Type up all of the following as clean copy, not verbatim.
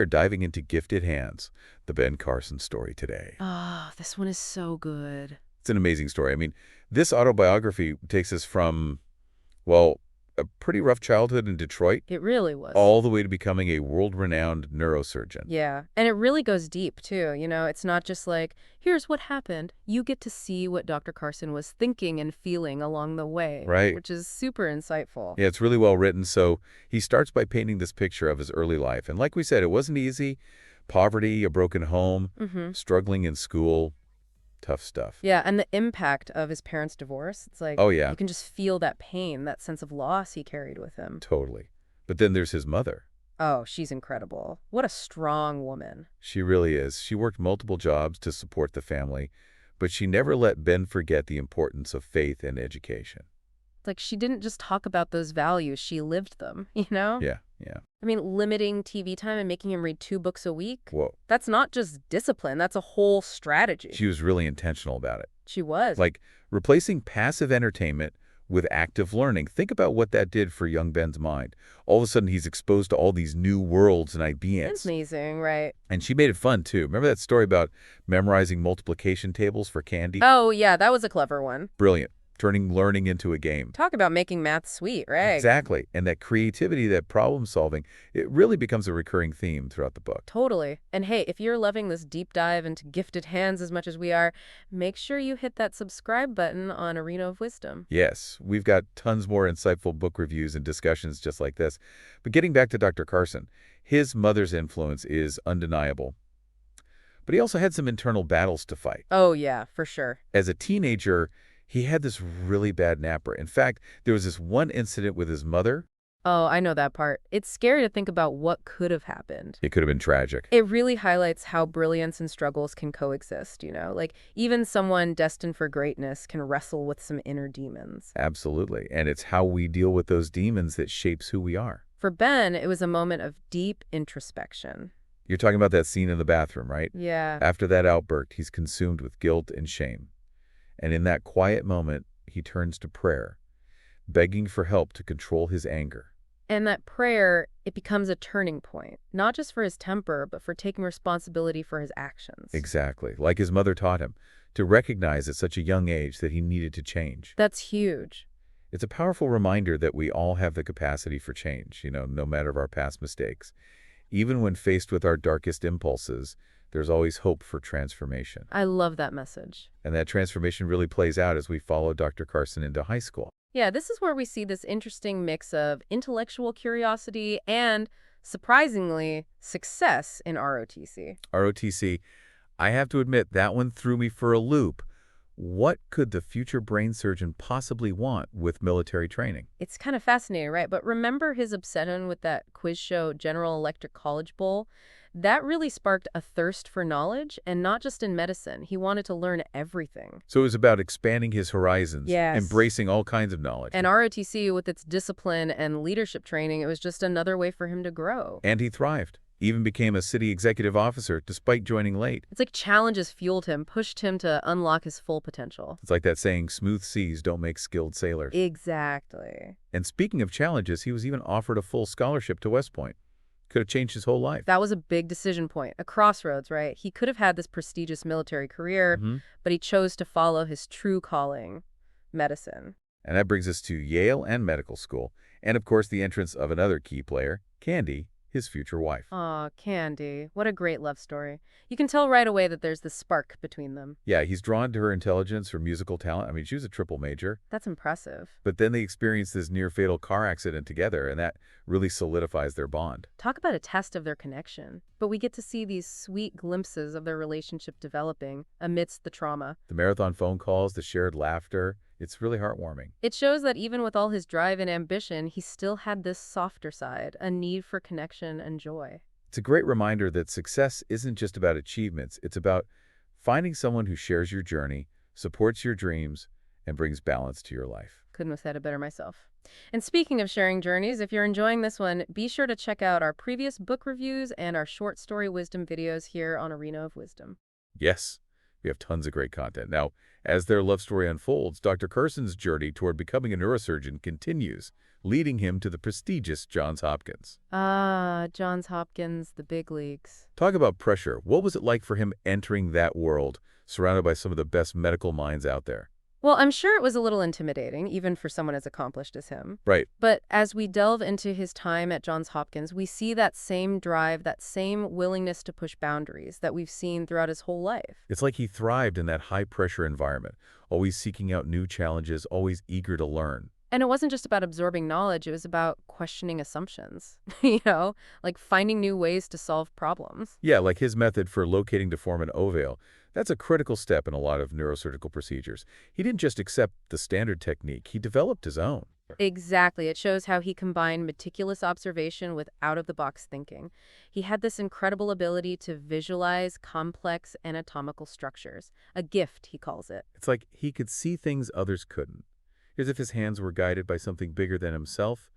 are diving into Gifted Hands, the Ben Carson story today. Oh, this one is so good. It's an amazing story. I mean, this autobiography takes us from, well, a pretty rough childhood in Detroit It really was. all the way to becoming a world-renowned neurosurgeon. Yeah, and it really goes deep, too. It's not just like, here's what happened. You get to see what Dr. Carson was thinking and feeling along the way, Right. which is super insightful. Yeah, it's really well written. So he starts by painting this picture of his early life. And like we said, it wasn't easy. Poverty, a broken home, Mm-hmm. struggling in school, tough stuff. Yeah, and the impact of his parents' divorce, it's like Oh, yeah, you can just feel that pain, that sense of loss he carried with him. totally. But then there's his mother. Oh, she's incredible. What a strong woman. She really is. She worked multiple jobs to support the family, but she never let Ben forget the importance of faith and education. It's like she didn't just talk about those values, she lived them, you know? Yeah, yeah. I mean, limiting TV time and making him read 2 books a week? Whoa. That's not just discipline, that's a whole strategy. She was really intentional about it. She was. Like replacing passive entertainment with active learning. Think about what that did for young Ben's mind. All of a sudden, he's exposed to all these new worlds and ideas. Amazing, right? And she made it fun, too. Remember that story about memorizing multiplication tables for candy? Oh, yeah, that was a clever one. Brilliant. Turning learning into a game. Talk about making math sweet, right? Exactly. And that creativity, that problem solving, it really becomes a recurring theme throughout the book. Totally. And hey, if you're loving this deep dive into Gifted Hands as much as we are, make sure you hit that subscribe button on Arena of Wisdom. Yes, we've got tons more insightful book reviews and discussions just like this. But getting back to Dr. Carson, his mother's influence is undeniable. But he also had some internal battles to fight. Oh, yeah, for sure. As a teenager, he had this really bad napper. In fact, there was this one incident with his mother. Oh, I know that part. It's scary to think about what could have happened. It could have been tragic. It really highlights how brilliance and struggles can coexist, Like, even someone destined for greatness can wrestle with some inner demons. Absolutely. And it's how we deal with those demons that shapes who we are. For Ben, it was a moment of deep introspection. You're talking about that scene in the bathroom, right? Yeah. After that outburst, he's consumed with guilt and shame. And in that quiet moment, he turns to prayer, begging for help to control his anger. And that prayer, it becomes a turning point, not just for his temper, but for taking responsibility for his actions. Exactly. Like his mother taught him, to recognize at such a young age that he needed to change. That's huge. It's a powerful reminder that we all have the capacity for change, no matter our past mistakes. Even when faced with our darkest impulses, there's always hope for transformation. I love that message. And that transformation really plays out as we follow Dr. Carson into high school. Yeah, this is where we see this interesting mix of intellectual curiosity and, surprisingly, success in ROTC. ROTC, I have to admit, that one threw me for a loop. What could the future brain surgeon possibly want with military training? It's kind of fascinating, right? But remember his obsession with that quiz show, General Electric College Bowl? That really sparked a thirst for knowledge, and not just in medicine. He wanted to learn everything. So it was about expanding his horizons, Yes. embracing all kinds of knowledge. And ROTC, with its discipline and leadership training, it was just another way for him to grow. And he thrived. Even became a city executive officer despite joining late. It's like challenges fueled him, pushed him to unlock his full potential. It's like that saying, smooth seas don't make skilled sailors. Exactly. And speaking of challenges, he was even offered a full scholarship to West Point. Could have changed his whole life. That was a big decision point, a crossroads, right? He could have had this prestigious military career, but he chose to follow his true calling, medicine. And that brings us to Yale and medical school. And of course, the entrance of another key player, Candy, his future wife. Aw, Candy. What a great love story. You can tell right away that there's this spark between them. Yeah, he's drawn to her intelligence, her musical talent. I mean, she was a triple major. That's impressive. But then they experienced this near-fatal car accident together, and that really solidifies their bond. Talk about a test of their connection. But we get to see these sweet glimpses of their relationship developing amidst the trauma. The marathon phone calls, the shared laughter, it's really heartwarming. It shows that even with all his drive and ambition, he still had this softer side, a need for connection and joy. It's a great reminder that success isn't just about achievements. It's about finding someone who shares your journey, supports your dreams, and brings balance to your life. Couldn't have said it better myself. And speaking of sharing journeys, if you're enjoying this one, be sure to check out our previous book reviews and our short story wisdom videos here on Arena of Wisdom. Yes, we have tons of great content. Now, as their love story unfolds, Dr. Carson's journey toward becoming a neurosurgeon continues leading him to the prestigious Johns Hopkins. Ah, Johns Hopkins, the big leagues. Talk about pressure. What was it like for him entering that world, surrounded by some of the best medical minds out there? Well, I'm sure it was a little intimidating, even for someone as accomplished as him. Right. But as we delve into his time at Johns Hopkins, we see that same drive, that same willingness to push boundaries that we've seen throughout his whole life. It's like he thrived in that high-pressure environment, always seeking out new challenges, always eager to learn. And it wasn't just about absorbing knowledge, it was about questioning assumptions, like finding new ways to solve problems. Yeah, like his method for locating to form an ovale. That's a critical step in a lot of neurosurgical procedures. He didn't just accept the standard technique, he developed his own. Exactly. It shows how he combined meticulous observation with out-of-the-box thinking. He had this incredible ability to visualize complex anatomical structures. A gift, he calls it. It's like he could see things others couldn't, as if his hands were guided by something bigger than himself.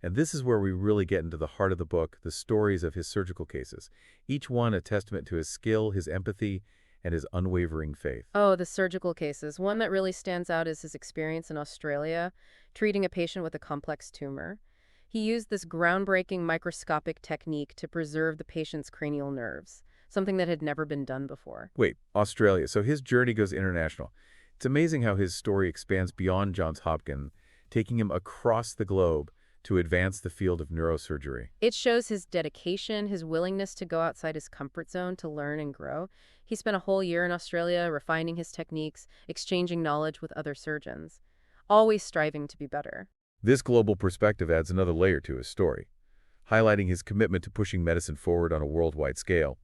And this is where we really get into the heart of the book, the stories of his surgical cases, each one a testament to his skill, his empathy, and his unwavering faith. Oh, the surgical cases. One that really stands out is his experience in Australia, treating a patient with a complex tumor. He used this groundbreaking microscopic technique to preserve the patient's cranial nerves, something that had never been done before. Wait, Australia. So his journey goes international. It's amazing how his story expands beyond Johns Hopkins, taking him across the globe to advance the field of neurosurgery. It shows his dedication, his willingness to go outside his comfort zone to learn and grow. He spent a whole year in Australia refining his techniques, exchanging knowledge with other surgeons, always striving to be better. This global perspective adds another layer to his story, highlighting his commitment to pushing medicine forward on a worldwide scale.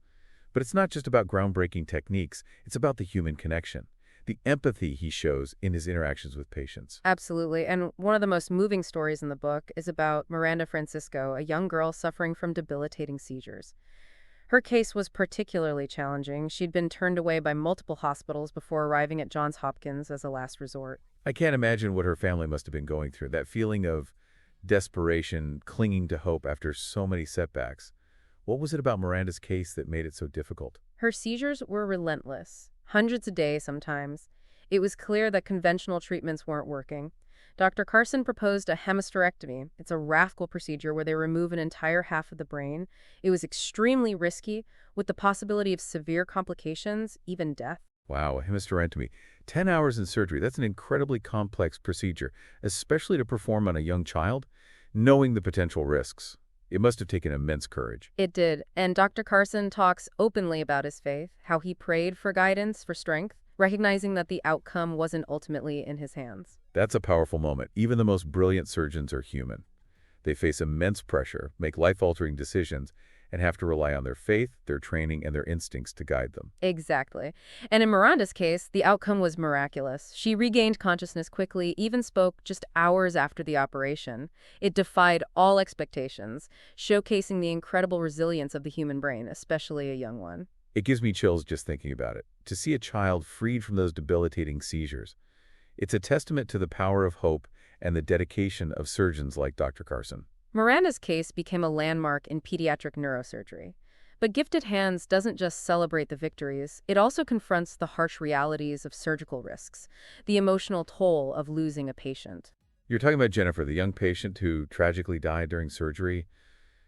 But it's not just about groundbreaking techniques, it's about the human connection, the empathy he shows in his interactions with patients. Absolutely. And one of the most moving stories in the book is about Miranda Francisco, a young girl suffering from debilitating seizures. Her case was particularly challenging. She'd been turned away by multiple hospitals before arriving at Johns Hopkins as a last resort. I can't imagine what her family must have been going through, that feeling of desperation, clinging to hope after so many setbacks. What was it about Miranda's case that made it so difficult? Her seizures were relentless, hundreds a day sometimes. It was clear that conventional treatments weren't working. Dr. Carson proposed a hemispherectomy. It's a radical procedure where they remove an entire half of the brain. It was extremely risky, with the possibility of severe complications, even death. Wow, a hemispherectomy. 10 hours in surgery, that's an incredibly complex procedure, especially to perform on a young child, knowing the potential risks. It must have taken immense courage. It did, and Dr. Carson talks openly about his faith, how he prayed for guidance, for strength, recognizing that the outcome wasn't ultimately in his hands. That's a powerful moment. Even the most brilliant surgeons are human. They face immense pressure, make life-altering decisions, and have to rely on their faith, their training, and their instincts to guide them. Exactly. And in Miranda's case, the outcome was miraculous. She regained consciousness quickly, even spoke just hours after the operation. It defied all expectations, showcasing the incredible resilience of the human brain, especially a young one. It gives me chills just thinking about it. To see a child freed from those debilitating seizures, it's a testament to the power of hope and the dedication of surgeons like Dr. Carson. Miranda's case became a landmark in pediatric neurosurgery. But Gifted Hands doesn't just celebrate the victories, it also confronts the harsh realities of surgical risks, the emotional toll of losing a patient. You're talking about Jennifer, the young patient who tragically died during surgery.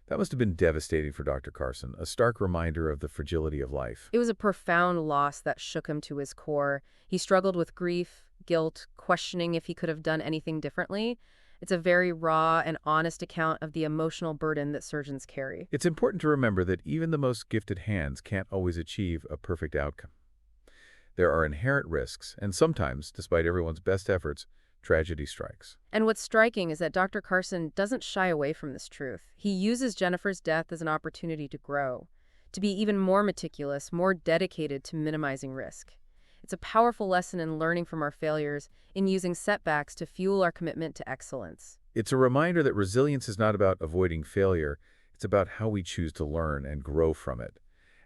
That must have been devastating for Dr. Carson, a stark reminder of the fragility of life. It was a profound loss that shook him to his core. He struggled with grief, guilt, questioning if he could have done anything differently. It's a very raw and honest account of the emotional burden that surgeons carry. It's important to remember that even the most gifted hands can't always achieve a perfect outcome. There are inherent risks, and sometimes, despite everyone's best efforts, tragedy strikes. And what's striking is that Dr. Carson doesn't shy away from this truth. He uses Jennifer's death as an opportunity to grow, to be even more meticulous, more dedicated to minimizing risk. It's a powerful lesson in learning from our failures, in using setbacks to fuel our commitment to excellence. It's a reminder that resilience is not about avoiding failure, it's about how we choose to learn and grow from it.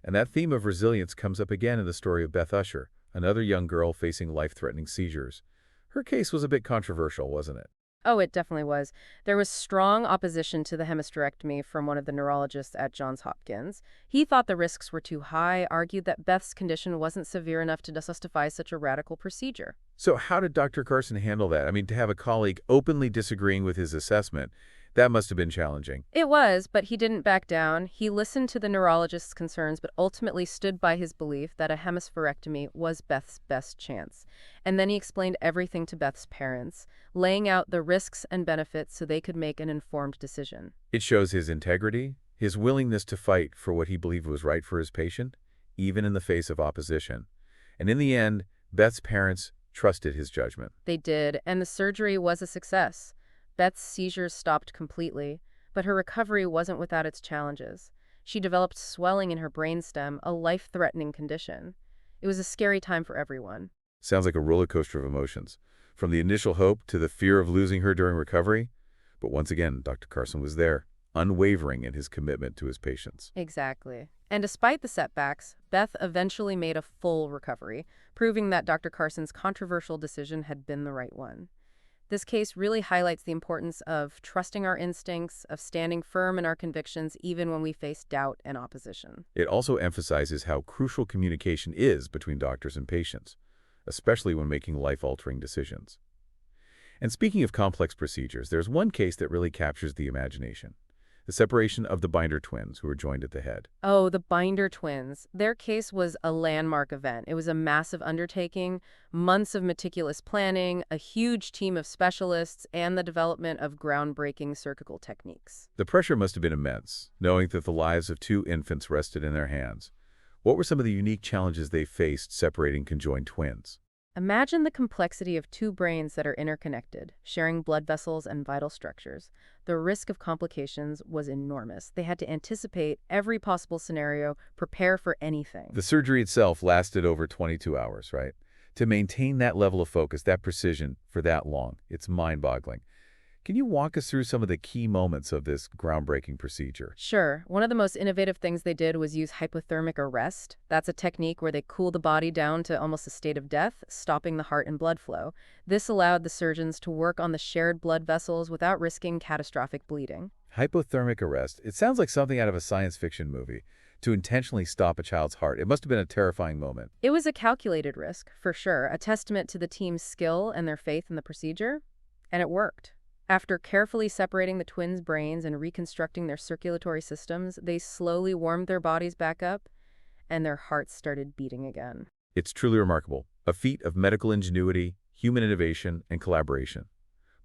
And that theme of resilience comes up again in the story of Beth Usher, another young girl facing life-threatening seizures. Her case was a bit controversial, wasn't it? Oh, it definitely was. There was strong opposition to the hemispherectomy from one of the neurologists at Johns Hopkins. He thought the risks were too high, argued that Beth's condition wasn't severe enough to justify such a radical procedure. So how did Dr. Carson handle that? I mean, to have a colleague openly disagreeing with his assessment, that must have been challenging. It was, but he didn't back down. He listened to the neurologist's concerns, but ultimately stood by his belief that a hemispherectomy was Beth's best chance. And then he explained everything to Beth's parents, laying out the risks and benefits so they could make an informed decision. It shows his integrity, his willingness to fight for what he believed was right for his patient, even in the face of opposition. And in the end, Beth's parents trusted his judgment. They did, and the surgery was a success. Beth's seizures stopped completely, but her recovery wasn't without its challenges. She developed swelling in her brainstem, a life-threatening condition. It was a scary time for everyone. Sounds like a roller coaster of emotions, from the initial hope to the fear of losing her during recovery. But once again, Dr. Carson was there, unwavering in his commitment to his patients. Exactly. And despite the setbacks, Beth eventually made a full recovery, proving that Dr. Carson's controversial decision had been the right one. This case really highlights the importance of trusting our instincts, of standing firm in our convictions even when we face doubt and opposition. It also emphasizes how crucial communication is between doctors and patients, especially when making life-altering decisions. And speaking of complex procedures, there's one case that really captures the imagination: the separation of the Binder twins who were joined at the head. Oh, the Binder twins. Their case was a landmark event. It was a massive undertaking, months of meticulous planning, a huge team of specialists, and the development of groundbreaking surgical techniques. The pressure must have been immense, knowing that the lives of two infants rested in their hands. What were some of the unique challenges they faced separating conjoined twins? Imagine the complexity of two brains that are interconnected, sharing blood vessels and vital structures. The risk of complications was enormous. They had to anticipate every possible scenario, prepare for anything. The surgery itself lasted over 22 hours, right? To maintain that level of focus, that precision, for that long, it's mind-boggling. Can you walk us through some of the key moments of this groundbreaking procedure? Sure, one of the most innovative things they did was use hypothermic arrest. That's a technique where they cool the body down to almost a state of death, stopping the heart and blood flow. This allowed the surgeons to work on the shared blood vessels without risking catastrophic bleeding. Hypothermic arrest. It sounds like something out of a science fiction movie. To intentionally stop a child's heart, it must have been a terrifying moment. It was a calculated risk, for sure, a testament to the team's skill and their faith in the procedure, and it worked. After carefully separating the twins' brains and reconstructing their circulatory systems, they slowly warmed their bodies back up, and their hearts started beating again. It's truly remarkable. A feat of medical ingenuity, human innovation, and collaboration.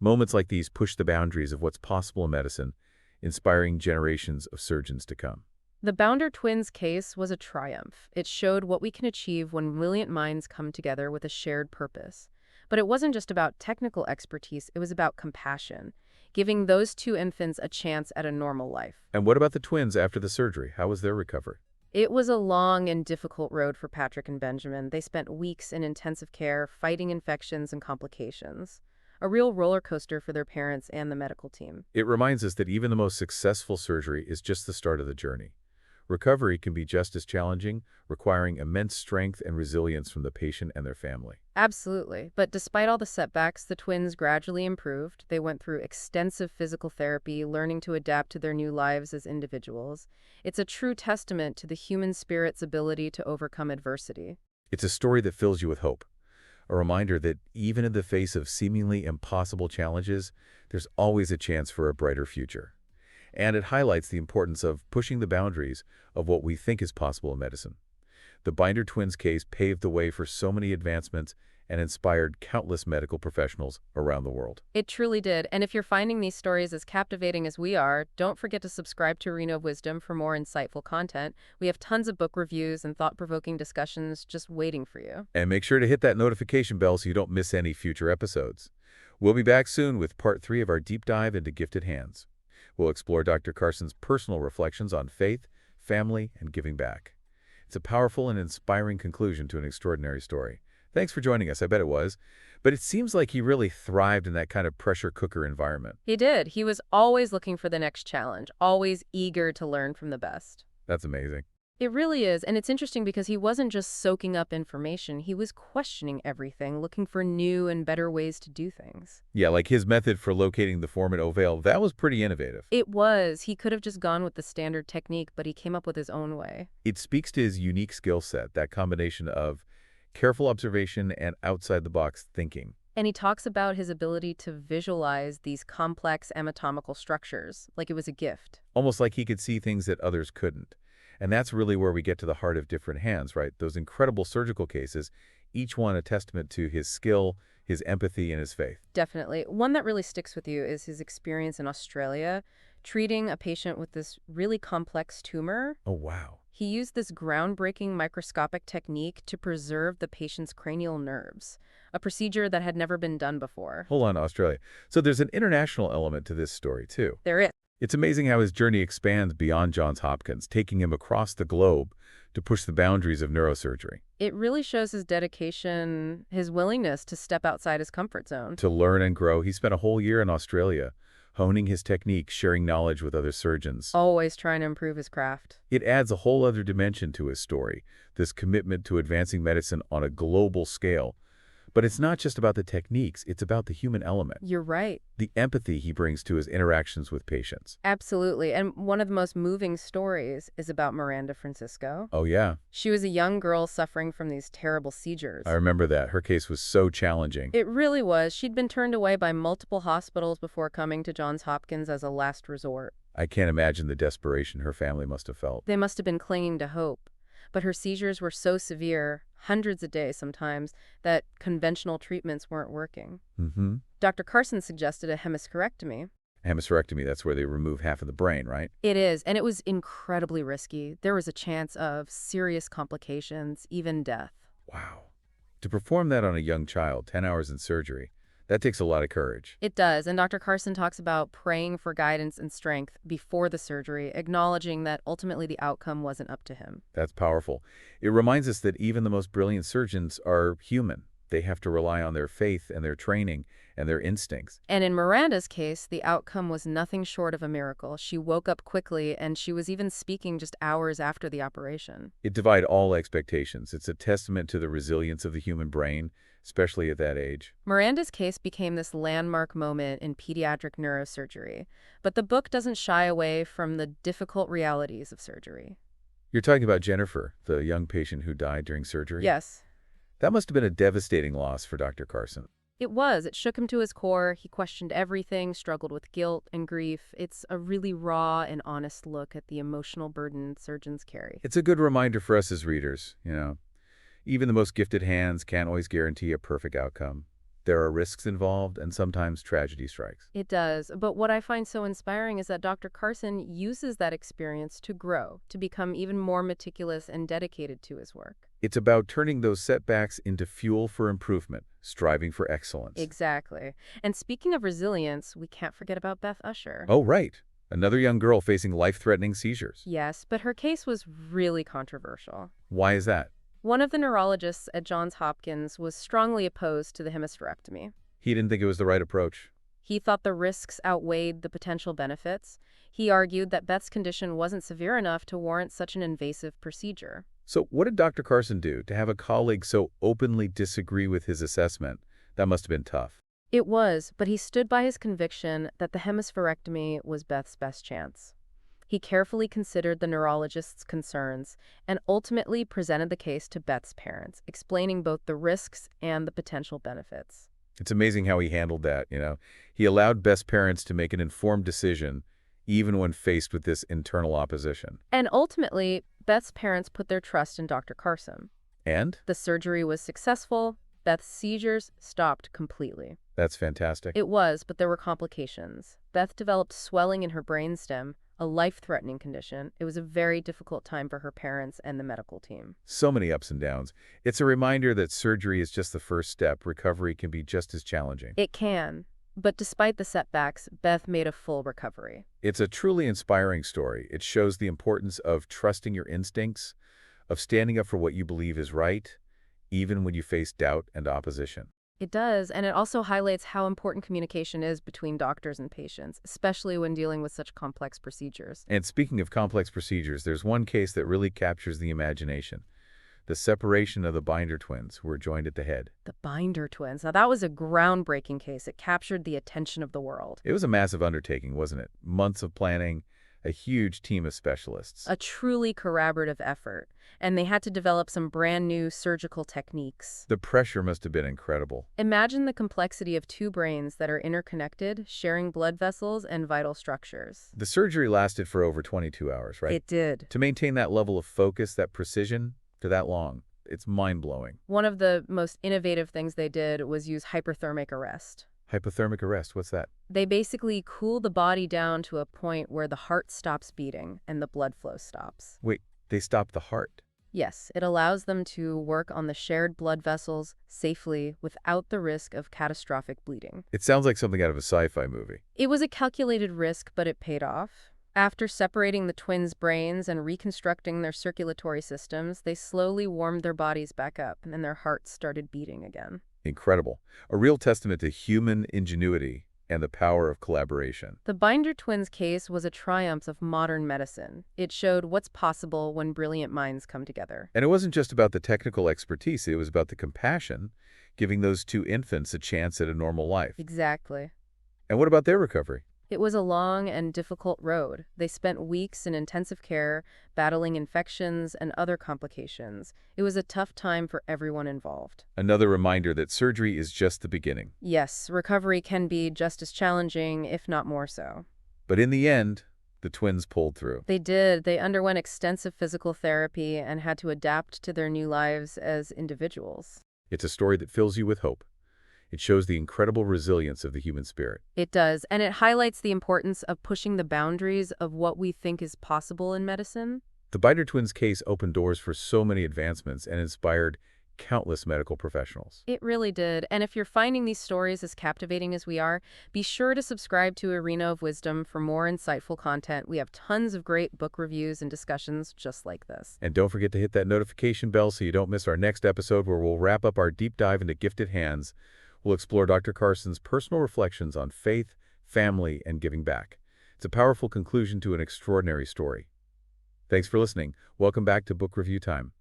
Moments like these push the boundaries of what's possible in medicine, inspiring generations of surgeons to come. The Bounder twins case was a triumph. It showed what we can achieve when brilliant minds come together with a shared purpose. But it wasn't just about technical expertise, it was about compassion, giving those two infants a chance at a normal life. And what about the twins after the surgery? How was their recovery? It was a long and difficult road for Patrick and Benjamin. They spent weeks in intensive care, fighting infections and complications. A real roller coaster for their parents and the medical team. It reminds us that even the most successful surgery is just the start of the journey. Recovery can be just as challenging, requiring immense strength and resilience from the patient and their family. Absolutely. But despite all the setbacks, the twins gradually improved. They went through extensive physical therapy, learning to adapt to their new lives as individuals. It's a true testament to the human spirit's ability to overcome adversity. It's a story that fills you with hope. A reminder that even in the face of seemingly impossible challenges, there's always a chance for a brighter future. And it highlights the importance of pushing the boundaries of what we think is possible in medicine. The Binder twins case paved the way for so many advancements and inspired countless medical professionals around the world. It truly did. And if you're finding these stories as captivating as we are, don't forget to subscribe to Arena of Wisdom for more insightful content. We have tons of book reviews and thought-provoking discussions just waiting for you. And make sure to hit that notification bell so you don't miss any future episodes. We'll be back soon with part 3 of our deep dive into gifted hands. We'll explore Dr. Carson's personal reflections on faith, family, and giving back. It's a powerful and inspiring conclusion to an extraordinary story. Thanks for joining us. I bet it was. But it seems like he really thrived in that kind of pressure cooker environment. He did. He was always looking for the next challenge, always eager to learn from the best. That's amazing. It really is, and it's interesting because he wasn't just soaking up information, he was questioning everything, looking for new and better ways to do things. Yeah, like his method for locating the foramen ovale, that was pretty innovative. It was. He could have just gone with the standard technique, but he came up with his own way. It speaks to his unique skill set, that combination of careful observation and outside-the-box thinking. And he talks about his ability to visualize these complex anatomical structures, like it was a gift. Almost like he could see things that others couldn't. And that's really where we get to the heart of different hands, right? Those incredible surgical cases, each one a testament to his skill, his empathy, and his faith. Definitely. One that really sticks with you is his experience in Australia, treating a patient with this really complex tumor. Oh, wow. He used this groundbreaking microscopic technique to preserve the patient's cranial nerves, a procedure that had never been done before. Hold on, Australia. So there's an international element to this story, too. There is. It's amazing how his journey expands beyond Johns Hopkins, taking him across the globe to push the boundaries of neurosurgery. It really shows his dedication, his willingness to step outside his comfort zone. To learn and grow, he spent a whole year in Australia, honing his technique, sharing knowledge with other surgeons. Always trying to improve his craft. It adds a whole other dimension to his story, this commitment to advancing medicine on a global scale. But it's not just about the techniques, it's about the human element, You're right. the empathy he brings to his interactions with patients. Absolutely. And one of the most moving stories is about Miranda Francisco. Oh yeah, She was a young girl suffering from these terrible seizures. I remember that. Her case was so challenging. It really was. She'd been turned away by multiple hospitals before coming to Johns Hopkins as a last resort. I can't imagine the desperation her family must have felt. They must have been clinging to hope. But her seizures were so severe, hundreds a day sometimes, that conventional treatments weren't working. Dr. Carson suggested a hemispherectomy. Hemispherectomy, that's where they remove half of the brain, right? It is, and it was incredibly risky. There was a chance of serious complications, even death. Wow. To perform that on a young child, 10 hours in surgery, that takes a lot of courage. It does, and Dr. Carson talks about praying for guidance and strength before the surgery, acknowledging that ultimately the outcome wasn't up to him. That's powerful. It reminds us that even the most brilliant surgeons are human. They have to rely on their faith and their training and their instincts. And in Miranda's case, the outcome was nothing short of a miracle. She woke up quickly, and she was even speaking just hours after the operation. It defied all expectations. It's a testament to the resilience of the human brain, especially at that age. Miranda's case became this landmark moment in pediatric neurosurgery, but the book doesn't shy away from the difficult realities of surgery. You're talking about Jennifer, the young patient who died during surgery? Yes, That must have been a devastating loss for Dr. Carson. it was. It shook him to his core. He questioned everything, struggled with guilt and grief. It's a really raw and honest look at the emotional burden surgeons carry. It's a good reminder for us as readers. Even the most gifted hands can't always guarantee a perfect outcome. There are risks involved, and sometimes tragedy strikes. It does, but what I find so inspiring is that Dr. Carson uses that experience to grow, to become even more meticulous and dedicated to his work. It's about turning those setbacks into fuel for improvement, striving for excellence. Exactly. And speaking of resilience, we can't forget about Beth Usher. Oh, right. Another young girl facing life-threatening seizures. Yes, but her case was really controversial. Why is that? One of the neurologists at Johns Hopkins was strongly opposed to the hemispherectomy. He didn't think it was the right approach. He thought the risks outweighed the potential benefits. He argued that Beth's condition wasn't severe enough to warrant such an invasive procedure. So what did Dr. Carson do to have a colleague so openly disagree with his assessment? That must have been tough. It was, but he stood by his conviction that the hemispherectomy was Beth's best chance. He carefully considered the neurologist's concerns and ultimately presented the case to Beth's parents, explaining both the risks and the potential benefits. It's amazing how he handled that. He allowed Beth's parents to make an informed decision, even when faced with this internal opposition. And ultimately, Beth's parents put their trust in Dr. Carson. And? The surgery was successful. Beth's seizures stopped completely. That's fantastic. It was, but there were complications. Beth developed swelling in her brainstem, a life-threatening condition. It was a very difficult time for her parents and the medical team. So many ups and downs. It's a reminder that surgery is just the first step. Recovery can be just as challenging. It can, but despite the setbacks, Beth made a full recovery. It's a truly inspiring story. It shows the importance of trusting your instincts, of standing up for what you believe is right, even when you face doubt and opposition. It does, and it also highlights how important communication is between doctors and patients, especially when dealing with such complex procedures. And speaking of complex procedures, there's one case that really captures the imagination. The separation of the Binder twins who were joined at the head. The Binder twins. Now, that was a groundbreaking case. It captured the attention of the world. It was a massive undertaking, wasn't it? Months of planning, a huge team of specialists. A truly collaborative effort. And they had to develop some brand new surgical techniques. The pressure must have been incredible. Imagine the complexity of two brains that are interconnected, sharing blood vessels and vital structures. The surgery lasted for over 22 hours, right? It did. To maintain that level of focus, that precision, for that long, it's mind-blowing. One of the most innovative things they did was use hyperthermic arrest. Hypothermic arrest, what's that? They basically cool the body down to a point where the heart stops beating and the blood flow stops. Wait, they stopped the heart? Yes, it allows them to work on the shared blood vessels safely without the risk of catastrophic bleeding. It sounds like something out of a sci-fi movie. It was a calculated risk, but it paid off. After separating the twins' brains and reconstructing their circulatory systems, they slowly warmed their bodies back up, and then their hearts started beating again. Incredible. A real testament to human ingenuity and the power of collaboration. The Binder twins case was a triumph of modern medicine. It showed what's possible when brilliant minds come together. And it wasn't just about the technical expertise, it was about the compassion, giving those two infants a chance at a normal life. Exactly. And what about their recovery? It was a long and difficult road. They spent weeks in intensive care, battling infections and other complications. It was a tough time for everyone involved. Another reminder that surgery is just the beginning. Yes, recovery can be just as challenging, if not more so. But in the end, the twins pulled through. They did. They underwent extensive physical therapy and had to adapt to their new lives as individuals. It's a story that fills you with hope. It shows the incredible resilience of the human spirit. It does, and it highlights the importance of pushing the boundaries of what we think is possible in medicine. The Binder twins case opened doors for so many advancements and inspired countless medical professionals. It really did, and if you're finding these stories as captivating as we are, be sure to subscribe to Arena of Wisdom for more insightful content. We have tons of great book reviews and discussions just like this. And don't forget to hit that notification bell so you don't miss our next episode, where we'll wrap up our deep dive into Gifted Hands. We'll explore Dr. Carson's personal reflections on faith, family, and giving back. It's a powerful conclusion to an extraordinary story. Thanks for listening. Welcome back to Book Review Time.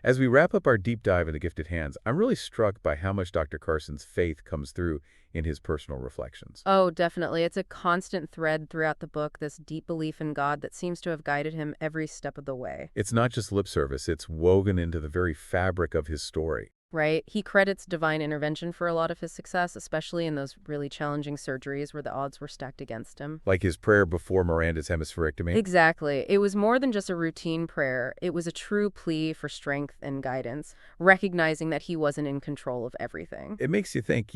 As we wrap up our deep dive into Gifted Hands, I'm really struck by how much Dr. Carson's faith comes through in his personal reflections. Oh, definitely. It's a constant thread throughout the book, this deep belief in God that seems to have guided him every step of the way. It's not just lip service, it's woven into the very fabric of his story. Right? He credits divine intervention for a lot of his success, especially in those really challenging surgeries where the odds were stacked against him. Like his prayer before Miranda's hemispherectomy. Exactly. It was more than just a routine prayer. It was a true plea for strength and guidance, recognizing that he wasn't in control of everything. It makes you think,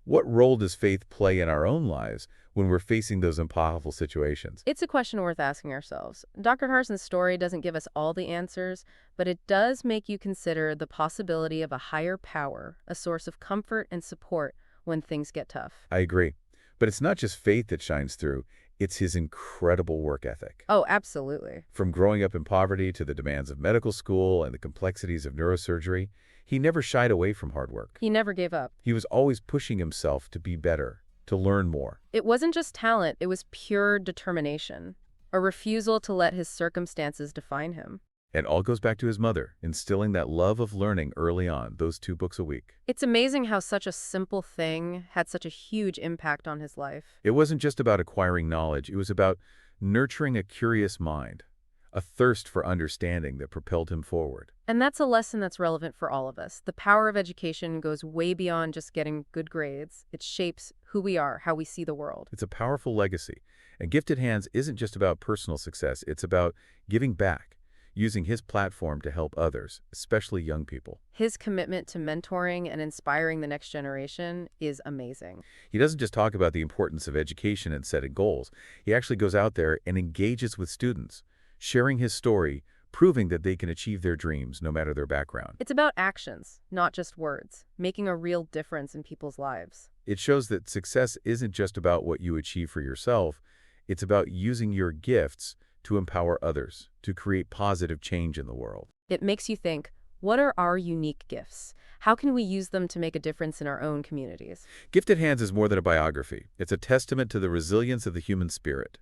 what role does faith play in our own lives when we're facing those impossible situations? It's a question worth asking ourselves. Dr. Carson's story doesn't give us all the answers, but it does make you consider the possibility of a higher power, a source of comfort and support when things get tough. I agree. But it's not just faith that shines through, it's his incredible work ethic. Oh, absolutely. From growing up in poverty to the demands of medical school and the complexities of neurosurgery, he never shied away from hard work. He never gave up. He was always pushing himself to be better, to learn more. It wasn't just talent, it was pure determination, a refusal to let his circumstances define him. And all goes back to his mother, instilling that love of learning early on, those 2 books a week. It's amazing how such a simple thing had such a huge impact on his life. It wasn't just about acquiring knowledge, it was about nurturing a curious mind, a thirst for understanding that propelled him forward. And that's a lesson that's relevant for all of us. The power of education goes way beyond just getting good grades. It shapes who we are, how we see the world. It's a powerful legacy. And Gifted Hands isn't just about personal success, it's about giving back, using his platform to help others, especially young people. His commitment to mentoring and inspiring the next generation is amazing. He doesn't just talk about the importance of education and setting goals. He actually goes out there and engages with students, sharing his story, proving that they can achieve their dreams no matter their background. It's about actions, not just words, making a real difference in people's lives. It shows that success isn't just about what you achieve for yourself, it's about using your gifts to empower others, to create positive change in the world. It makes you think, What are our unique gifts? How can we use them to make a difference in our own communities? Gifted Hands is more than a biography. It's a testament to the resilience of the human spirit,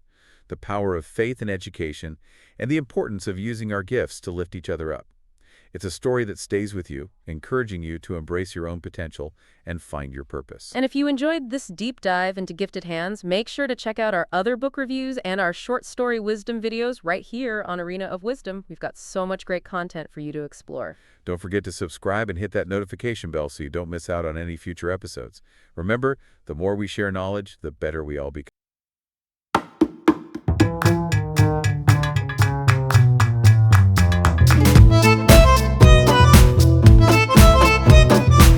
the power of faith and education, and the importance of using our gifts to lift each other up. It's a story that stays with you, encouraging you to embrace your own potential and find your purpose. And if you enjoyed this deep dive into Gifted Hands, make sure to check out our other book reviews and our short story wisdom videos right here on Arena of Wisdom. We've got so much great content for you to explore. Don't forget to subscribe and hit that notification bell so you don't miss out on any future episodes. Remember, the more we share knowledge, the better we all become.